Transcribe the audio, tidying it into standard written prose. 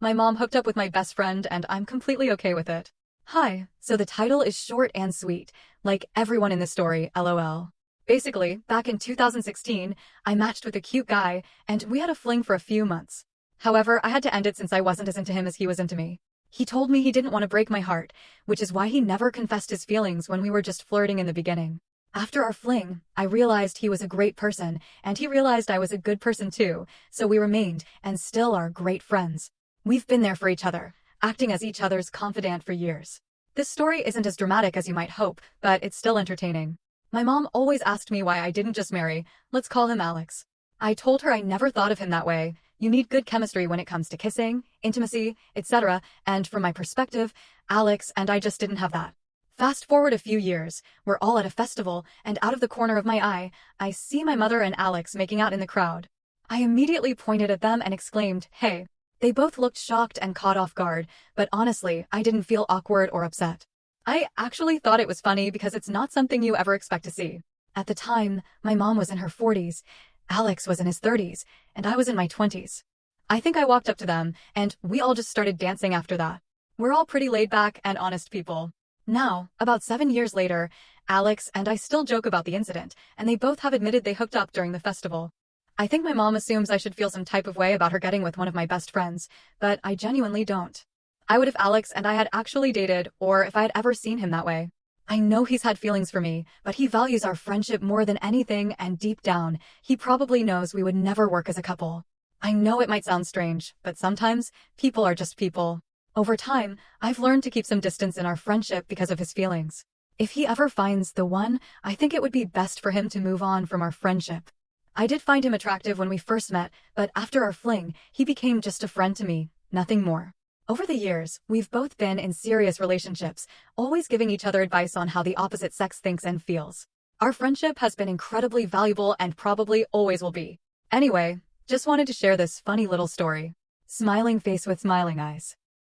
My mom hooked up with my best friend and I'm completely okay with it. Hi, so the title is short and sweet, like everyone in this story, lol. Basically, back in 2016, I matched with a cute guy and we had a fling for a few months. However, I had to end it since I wasn't as into him as he was into me. He told me he didn't want to break my heart, which is why he never confessed his feelings when we were just flirting in the beginning. After our fling, I realized he was a great person, and he realized I was a good person too, so we remained, and still are great friends. We've been there for each other, acting as each other's confidant for years. This story isn't as dramatic as you might hope, but it's still entertaining. My mom always asked me why I didn't just marry, let's call him Alex. I told her I never thought of him that way. You need good chemistry when it comes to kissing, intimacy, etc., and from my perspective, Alex and I just didn't have that. Fast forward a few years, we're all at a festival, and out of the corner of my eye, I see my mother and Alex making out in the crowd. I immediately pointed at them and exclaimed, "Hey." They both looked shocked and caught off guard, but honestly, I didn't feel awkward or upset. I actually thought it was funny because it's not something you ever expect to see. At the time, my mom was in her 40s, Alex was in his 30s, and I was in my 20s. I think I walked up to them, and we all just started dancing after that. We're all pretty laid back and honest people. Now, about 7 years later, Alex and I still joke about the incident, and they both have admitted they hooked up during the festival. I think my mom assumes I should feel some type of way about her getting with one of my best friends, but I genuinely don't. I would if Alex and I had actually dated, or if I had ever seen him that way. I know he's had feelings for me, but he values our friendship more than anything, and deep down, he probably knows we would never work as a couple. I know it might sound strange, but sometimes, people are just people. Over time, I've learned to keep some distance in our friendship because of his feelings. If he ever finds the one, I think it would be best for him to move on from our friendship. I did find him attractive when we first met, but after our fling, he became just a friend to me, nothing more. Over the years, we've both been in serious relationships, always giving each other advice on how the opposite sex thinks and feels. Our friendship has been incredibly valuable and probably always will be. Anyway, just wanted to share this funny little story. Smiling face with smiling eyes.